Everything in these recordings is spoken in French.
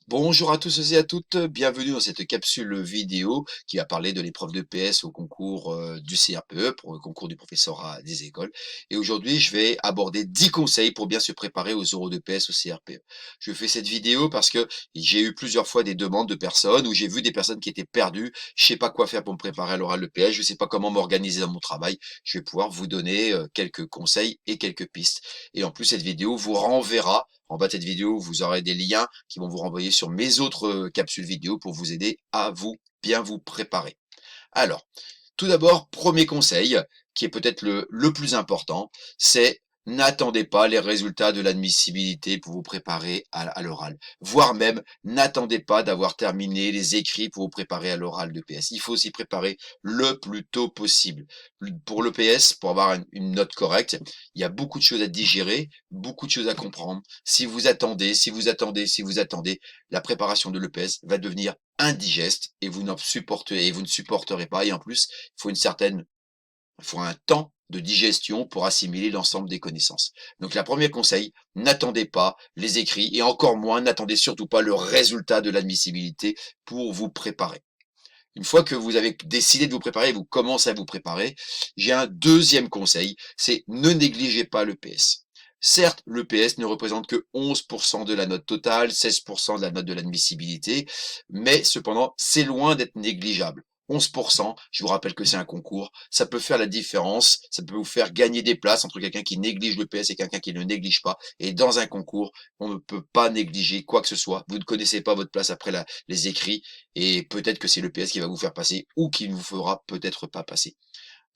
Bonjour à tous et à toutes, bienvenue dans cette capsule vidéo qui va parler de l'épreuve de PS au concours du CRPE, pour le concours du professorat des écoles. Et aujourd'hui, je vais aborder 10 conseils pour bien se préparer aux oraux de PS au CRPE. Je fais cette vidéo parce que j'ai eu plusieurs fois des demandes de personnes où j'ai vu des personnes qui étaient perdues. Je sais pas quoi faire pour me préparer à l'oral de PS, je sais pas comment m'organiser dans mon travail. Je vais pouvoir vous donner quelques conseils et quelques pistes. Et en plus, cette vidéo vous renverra. En bas de cette vidéo, vous aurez des liens qui vont vous renvoyer sur mes autres capsules vidéo pour vous aider à bien vous préparer. Alors, tout d'abord, premier conseil, qui est peut-être le plus important, c'est n'attendez pas les résultats de l'admissibilité pour vous préparer à l'oral. Voire même, n'attendez pas d'avoir terminé les écrits pour vous préparer à l'oral de PS. Il faut s'y préparer le plus tôt possible. Pour le PS, pour avoir une note correcte, il y a beaucoup de choses à digérer, beaucoup de choses à comprendre. Si vous attendez, la préparation de l'EPS va devenir indigeste et vous ne supporterez pas. Et en plus, il faut un temps de digestion pour assimiler l'ensemble des connaissances. Donc, la première conseil, n'attendez pas les écrits et encore moins, n'attendez surtout pas le résultat de l'admissibilité pour vous préparer. Une fois que vous avez décidé de vous préparer, vous commencez à vous préparer, j'ai un deuxième conseil, c'est ne négligez pas le PS. Certes, le PS ne représente que 11% de la note totale, 16% de la note de l'admissibilité, mais cependant, c'est loin d'être négligeable. 11%, je vous rappelle que c'est un concours, ça peut faire la différence, ça peut vous faire gagner des places entre quelqu'un qui néglige le PS et quelqu'un qui ne le néglige pas. Et dans un concours, on ne peut pas négliger quoi que ce soit. Vous ne connaissez pas votre place après les écrits, et peut-être que c'est le PS qui va vous faire passer ou qui ne vous fera peut-être pas passer.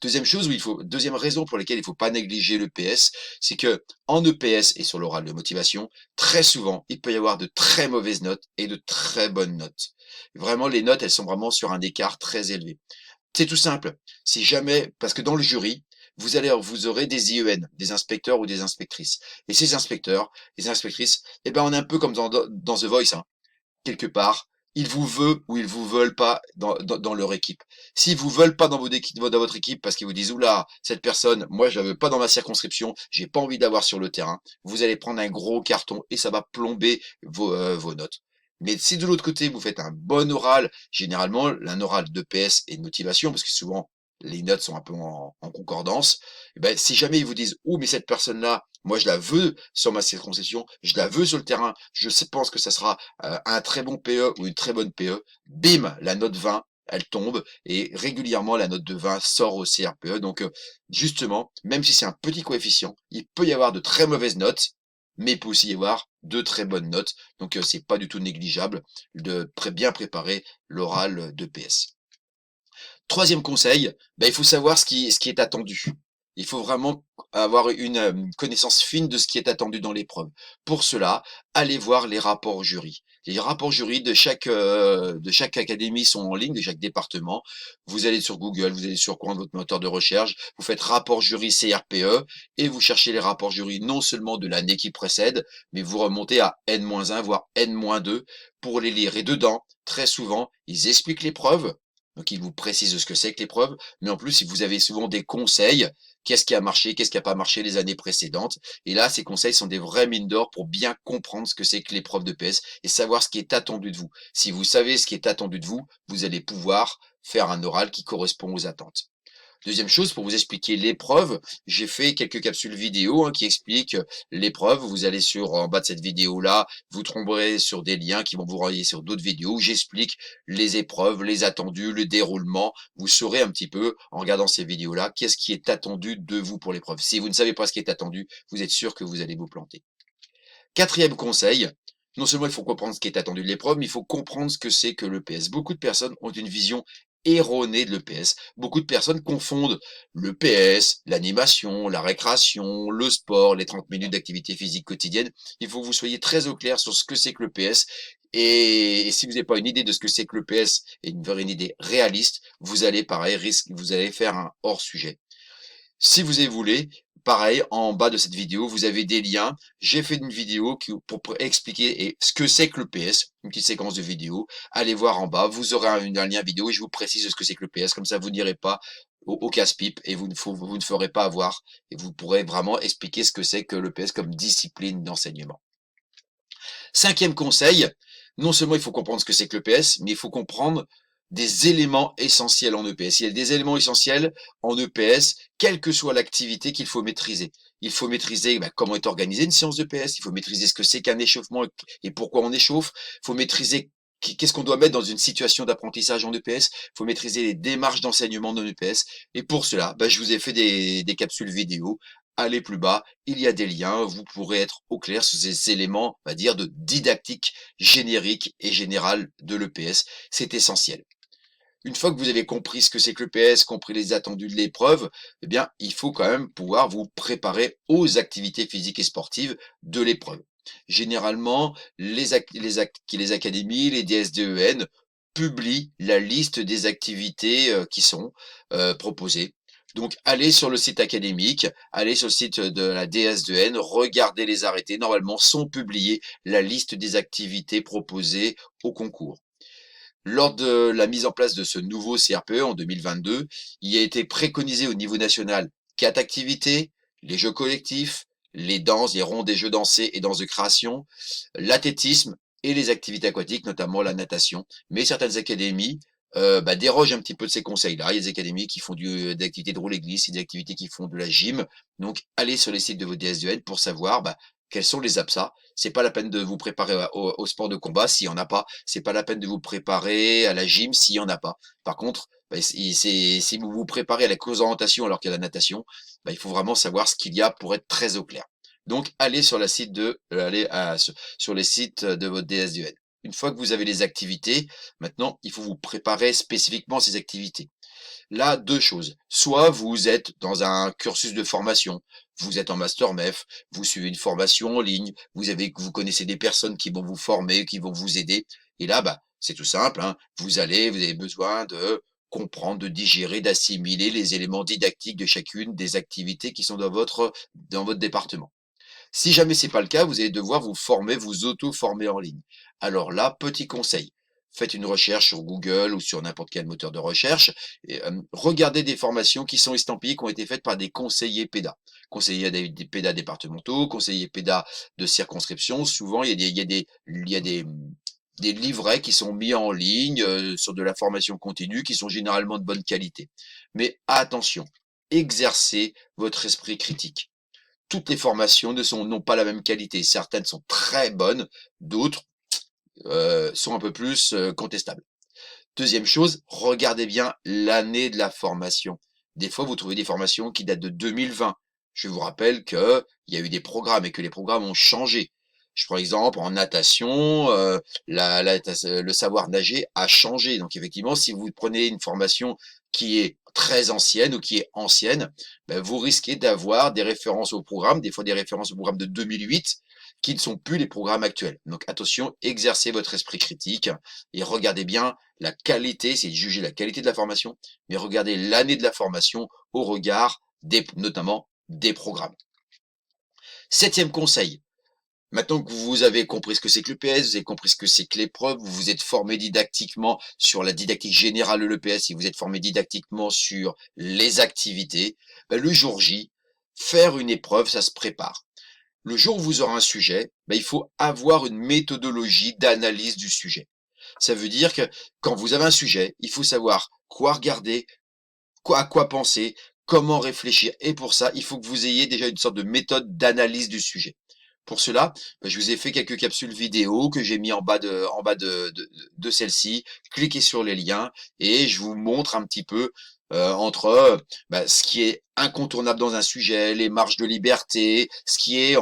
Deuxième raison pour laquelle il ne faut pas négliger le PS, c'est que en EPS et sur l'oral de motivation, très souvent, il peut y avoir de très mauvaises notes et de très bonnes notes. Vraiment, les notes, elles sont vraiment sur un écart très élevé. C'est tout simple. Si jamais, parce que dans le jury, vous aurez des IEN, des inspecteurs ou des inspectrices. Et ces inspecteurs, les inspectrices, eh ben, on est un peu comme dans The Voice, hein, quelque part, ils vous veulent ou ils vous veulent pas dans leur équipe. S'ils vous veulent pas dans votre équipe parce qu'ils vous disent oula, cette personne, moi je la veux pas dans ma circonscription, j'ai pas envie d'avoir sur le terrain, vous allez prendre un gros carton et ça va plomber vos notes. Mais si de l'autre côté vous faites un bon oral, généralement un oral de PS et de motivation, parce que souvent les notes sont un peu en concordance, eh ben, si jamais ils vous disent ouh mais cette personne-là, moi je la veux sur ma circonscription, je la veux sur le terrain, pense que ça sera un très bon PE ou une très bonne PE, bim, la note 20, elle tombe et régulièrement la note de 20 sort au CRPE. Donc justement, même si c'est un petit coefficient, il peut y avoir de très mauvaises notes, mais il peut aussi y avoir de très bonnes notes. Donc c'est pas du tout négligeable de bien préparer l'oral de PS. Troisième conseil, ben, il faut savoir ce qui est attendu. Il faut vraiment avoir une connaissance fine de ce qui est attendu dans l'épreuve. Pour cela, allez voir les rapports jury. Les rapports jury de chaque académie sont en ligne, de chaque département. Vous allez sur Google, vous allez sur quoi votre moteur de recherche, vous faites rapport jury CRPE et vous cherchez les rapports jury non seulement de l'année qui précède, mais vous remontez à N-1, voire N-2 pour les lire. Et dedans, très souvent, ils expliquent l'épreuve, donc, il vous précise ce que c'est que l'épreuve, mais en plus, vous avez souvent des conseils. Qu'est-ce qui a marché, qu'est-ce qui n'a pas marché les années précédentes. Et là, ces conseils sont des vraies mines d'or pour bien comprendre ce que c'est que l'épreuve de PS et savoir ce qui est attendu de vous. Si vous savez ce qui est attendu de vous, vous allez pouvoir faire un oral qui correspond aux attentes. Deuxième chose, pour vous expliquer l'épreuve, j'ai fait quelques capsules vidéo qui expliquent l'épreuve. Vous allez en bas de cette vidéo-là, vous tomberez sur des liens qui vont vous renvoyer sur d'autres vidéos où j'explique les épreuves, les attendus, le déroulement. Vous saurez un petit peu, en regardant ces vidéos-là, qu'est-ce qui est attendu de vous pour l'épreuve. Si vous ne savez pas ce qui est attendu, vous êtes sûr que vous allez vous planter. Quatrième conseil, non seulement il faut comprendre ce qui est attendu de l'épreuve, mais il faut comprendre ce que c'est que l'EPS. Beaucoup de personnes ont une vision erronée de l'EPS. Beaucoup de personnes confondent l'EPS, l'animation, la récréation, le sport, les 30 minutes d'activité physique quotidienne. Il faut que vous soyez très au clair sur ce que c'est que l'EPS. Et si vous n'avez pas une idée de ce que c'est que l'EPS et une idée réaliste, vous allez vous allez faire un hors sujet. Si vous voulez, pareil, en bas de cette vidéo, vous avez des liens. J'ai fait une vidéo pour expliquer ce que c'est que le PS, une petite séquence de vidéo. Allez voir en bas, vous aurez un lien vidéo et je vous précise ce que c'est que le PS. Comme ça, vous n'irez pas au casse-pipe et vous ne ferez pas avoir. Et vous pourrez vraiment expliquer ce que c'est que le PS comme discipline d'enseignement. Cinquième conseil, Non seulement il faut comprendre ce que c'est que l'EPS, mais il faut comprendre des éléments essentiels en EPS. Il y a des éléments essentiels en EPS, quelle que soit l'activité qu'il faut maîtriser. Il faut maîtriser comment est organisée une séance d'EPS, il faut maîtriser ce que c'est qu'un échauffement et pourquoi on échauffe, il faut maîtriser qu'est-ce qu'on doit mettre dans une situation d'apprentissage en EPS, il faut maîtriser les démarches d'enseignement en EPS. Et pour cela, je vous ai fait des capsules vidéo. Allez plus bas, il y a des liens, vous pourrez être au clair sur ces éléments, on va dire, de didactique générique et générale de l'EPS. C'est essentiel. Une fois que vous avez compris ce que c'est que l'EPS, compris les attendus de l'épreuve, eh bien, il faut quand même pouvoir vous préparer aux activités physiques et sportives de l'épreuve. Généralement, les académies, les DSDEN publient la liste des activités qui sont proposées. Donc, allez sur le site académique, allez sur le site de la DSDEN, regardez les arrêtés. Normalement, sont publiés la liste des activités proposées au concours. Lors de la mise en place de ce nouveau CRPE en 2022, il a été préconisé au niveau national 4 activités, les jeux collectifs, les danses, les rondes des jeux dansés et danses de création, l'athlétisme et les activités aquatiques, notamment la natation. Mais certaines académies dérogent un petit peu de ces conseils-là. Il y a des académies qui font des activités de roller-glisse, des activités qui font de la gym. Donc, allez sur les sites de vos DSDN pour savoir quels sont les APSA. C'est pas la peine de vous préparer au sport de combat s'il y en a pas. C'est pas la peine de vous préparer à la gym s'il y en a pas. Par contre, si vous vous préparez à la course d'orientation alors qu'il y a la natation, il faut vraiment savoir ce qu'il y a pour être très au clair. Donc, allez sur sur les sites de votre DSDN. Une fois que vous avez les activités, maintenant, il faut vous préparer spécifiquement ces activités. Là, deux choses. Soit vous êtes dans un cursus de formation, vous êtes en master MEF, vous suivez une formation en ligne, vous connaissez des personnes qui vont vous former, qui vont vous aider. Et là, c'est tout simple, hein. Vous avez besoin de comprendre, de digérer, d'assimiler les éléments didactiques de chacune des activités qui sont dans votre département. Si jamais c'est pas le cas, vous allez devoir vous former, vous auto-former en ligne. Alors là, petit conseil, faites une recherche sur Google ou sur n'importe quel moteur de recherche et regardez des formations qui sont estampillées, qui ont été faites par des conseillers PEDA. Conseillers des PEDA départementaux, conseillers PEDA de circonscription. Souvent, il y a des livrets qui sont mis en ligne sur de la formation continue qui sont généralement de bonne qualité. Mais attention, exercez votre esprit critique. Toutes les formations n'ont pas la même qualité. Certaines sont très bonnes, d'autres sont un peu plus contestables. Deuxième chose, regardez bien l'année de la formation. Des fois, vous trouvez des formations qui datent de 2020. Je vous rappelle qu'il y a eu des programmes et que les programmes ont changé. Je prends exemple en natation, le savoir nager a changé. Donc effectivement, si vous prenez une formation qui est très ancienne ou qui est ancienne, vous risquez d'avoir des références au programme, des fois des références au programme de 2008, qui ne sont plus les programmes actuels. Donc attention, exercez votre esprit critique et regardez bien la qualité, c'est de juger la qualité de la formation, mais regardez l'année de la formation au regard notamment des programmes. Septième conseil, maintenant que vous avez compris ce que c'est que l'EPS, vous avez compris ce que c'est que l'épreuve, vous vous êtes formé didactiquement sur la didactique générale de l'EPS, si vous êtes formé didactiquement sur les activités, le jour J, faire une épreuve, ça se prépare. Le jour où vous aurez un sujet, il faut avoir une méthodologie d'analyse du sujet. Ça veut dire que quand vous avez un sujet, il faut savoir quoi regarder, à quoi penser, comment réfléchir. Et pour ça, il faut que vous ayez déjà une sorte de méthode d'analyse du sujet. Pour cela, je vous ai fait quelques capsules vidéo que j'ai mis en bas de celle-ci. Cliquez sur les liens et je vous montre un petit peu entre ce qui est incontournable dans un sujet, les marges de liberté, ce qui est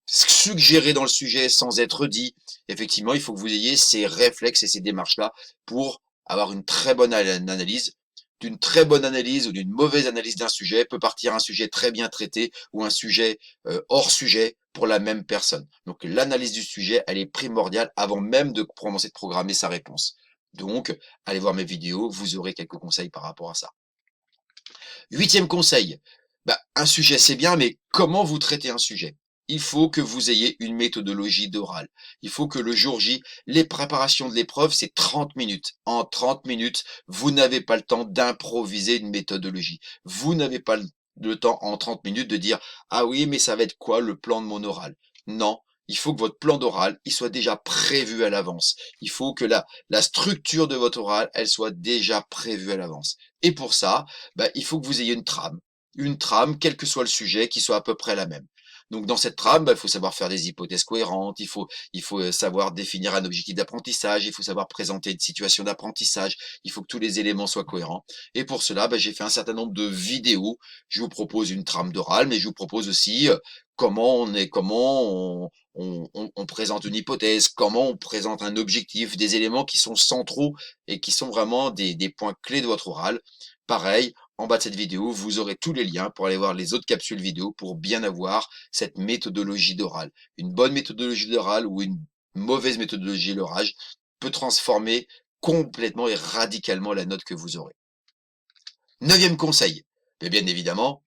suggéré dans le sujet sans être dit. Effectivement, il faut que vous ayez ces réflexes et ces démarches-là pour avoir une très bonne analyse. D'une très bonne analyse ou d'une mauvaise analyse d'un sujet peut partir un sujet très bien traité ou un sujet hors sujet pour la même personne. Donc l'analyse du sujet, elle est primordiale avant même de commencer de programmer sa réponse. Donc, allez voir mes vidéos, vous aurez quelques conseils par rapport à ça. Huitième conseil, un sujet c'est bien, mais comment vous traitez un sujet? Il faut que vous ayez une méthodologie d'oral. Il faut que le jour J, les préparations de l'épreuve, c'est 30 minutes. En 30 minutes, vous n'avez pas le temps d'improviser une méthodologie. Vous n'avez pas le temps en 30 minutes de dire « Ah oui, mais ça va être quoi le plan de mon oral ?» Non, il faut que votre plan d'oral, il soit déjà prévu à l'avance. Il faut que la structure de votre oral, elle soit déjà prévue à l'avance. Et pour ça, bah, il faut que vous ayez une trame, quel que soit le sujet, qui soit à peu près la même. Donc dans cette trame, bah, il faut savoir faire des hypothèses cohérentes, il faut savoir définir un objectif d'apprentissage, il faut savoir présenter une situation d'apprentissage, il faut que tous les éléments soient cohérents. Et pour cela, bah, j'ai fait un certain nombre de vidéos. Je vous propose une trame d'oral, mais je vous propose aussi comment on présente une hypothèse, comment on présente un objectif, des éléments qui sont centraux et qui sont vraiment des points clés de votre oral. Pareil, en bas de cette vidéo, vous aurez tous les liens pour aller voir les autres capsules vidéo pour bien avoir cette méthodologie d'oral. Une bonne méthodologie d'oral ou une mauvaise méthodologie d'oral peut transformer complètement et radicalement la note que vous aurez. Neuvième conseil, mais bien évidemment,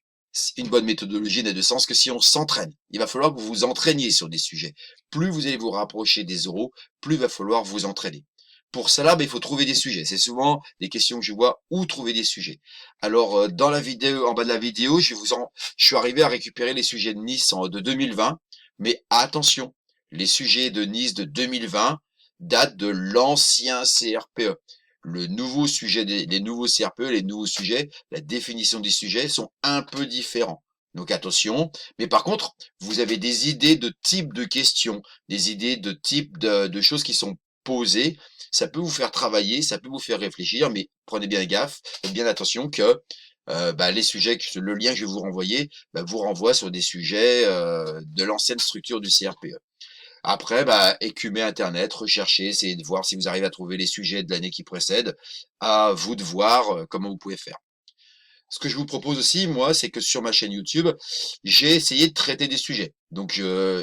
une bonne méthodologie n'a de sens que si on s'entraîne. Il va falloir que vous vous entraîniez sur des sujets. Plus vous allez vous rapprocher des oraux, plus il va falloir vous entraîner. Pour cela, il faut trouver des sujets. C'est souvent des questions que je vois, où trouver des sujets. Alors, dans la vidéo, en bas de la vidéo, je suis arrivé à récupérer les sujets de Nice de 2020. Mais attention, les sujets de Nice de 2020 datent de l'ancien CRPE. Le nouveau sujet les nouveaux CRPE, les nouveaux sujets, la définition des sujets sont un peu différents. Donc attention. Mais par contre, vous avez des idées de type de questions, des idées de type de choses qui sont posées. Ça peut vous faire travailler, ça peut vous faire réfléchir, mais prenez bien gaffe, faites bien attention que les sujets, le lien que je vais vous renvoyer, vous renvoie sur des sujets de l'ancienne structure du CRPE. Après, écumez Internet, recherchez, essayez de voir si vous arrivez à trouver les sujets de l'année qui précède. À vous de voir comment vous pouvez faire. Ce que je vous propose aussi, moi, c'est que sur ma chaîne YouTube, j'ai essayé de traiter des sujets. Donc,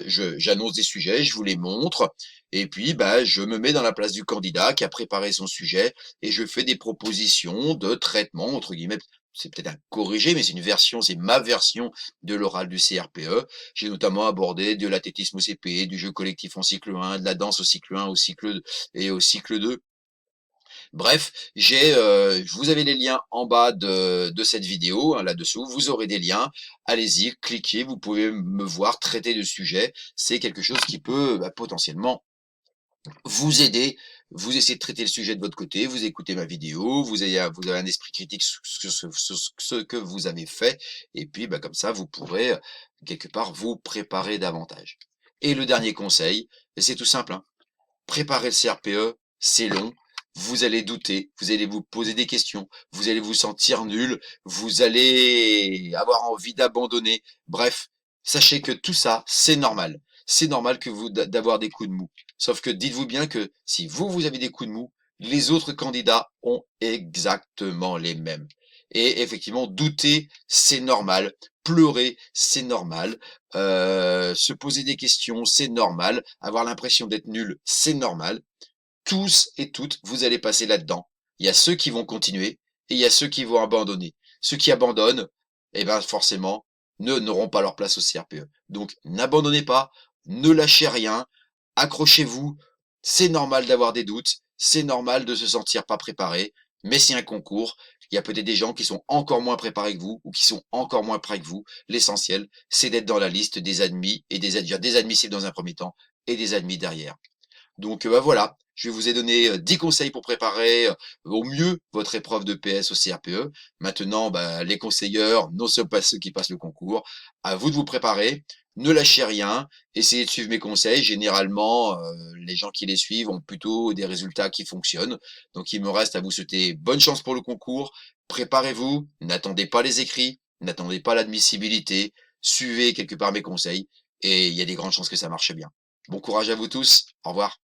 j'annonce des sujets, je vous les montre, et puis, je me mets dans la place du candidat qui a préparé son sujet, et je fais des propositions de traitement, entre guillemets. C'est peut-être un corrigé, mais c'est ma version de l'oral du CRPE. J'ai notamment abordé de l'athlétisme au CP, du jeu collectif en cycle 1, de la danse au cycle 1, au cycle 2 et au cycle 2. Bref, vous avez les liens en bas de cette vidéo, hein, là-dessous. Vous aurez des liens. Allez-y, cliquez. Vous pouvez me voir traiter de sujet. C'est quelque chose qui peut potentiellement vous aider. Vous essayez de traiter le sujet de votre côté. Vous écoutez ma vidéo. Vous avez un esprit critique sur ce que vous avez fait. Et puis, comme ça, vous pourrez quelque part vous préparer davantage. Et le dernier conseil, c'est tout simple, hein. Préparer le CRPE, c'est long. Vous allez douter, vous allez vous poser des questions, vous allez vous sentir nul, vous allez avoir envie d'abandonner. Bref, sachez que tout ça, c'est normal. C'est normal que d'avoir des coups de mou. Sauf que dites-vous bien que si vous avez des coups de mou, les autres candidats ont exactement les mêmes. Et effectivement, douter, c'est normal. Pleurer, c'est normal. Se poser des questions, c'est normal. Avoir l'impression d'être nul, c'est normal. Tous et toutes, vous allez passer là-dedans. Il y a ceux qui vont continuer et il y a ceux qui vont abandonner. Ceux qui abandonnent, forcément, n'auront pas leur place au CRPE. Donc, n'abandonnez pas, ne lâchez rien, accrochez-vous. C'est normal d'avoir des doutes, c'est normal de se sentir pas préparé, mais c'est un concours. Il y a peut-être des gens qui sont encore moins préparés que vous ou qui sont encore moins prêts que vous. L'essentiel, c'est d'être dans la liste des admis et des admissibles dans un premier temps et des admis derrière. Donc voilà, je vous ai donné 10 conseils pour préparer au mieux votre épreuve de PS au CRPE. Maintenant, les conseilleurs ne sont pas ceux qui passent le concours. À vous de vous préparer. Ne lâchez rien. Essayez de suivre mes conseils. Généralement, les gens qui les suivent ont plutôt des résultats qui fonctionnent. Donc il me reste à vous souhaiter bonne chance pour le concours. Préparez-vous. N'attendez pas les écrits. N'attendez pas l'admissibilité. Suivez quelque part mes conseils. Et il y a des grandes chances que ça marche bien. Bon courage à vous tous. Au revoir.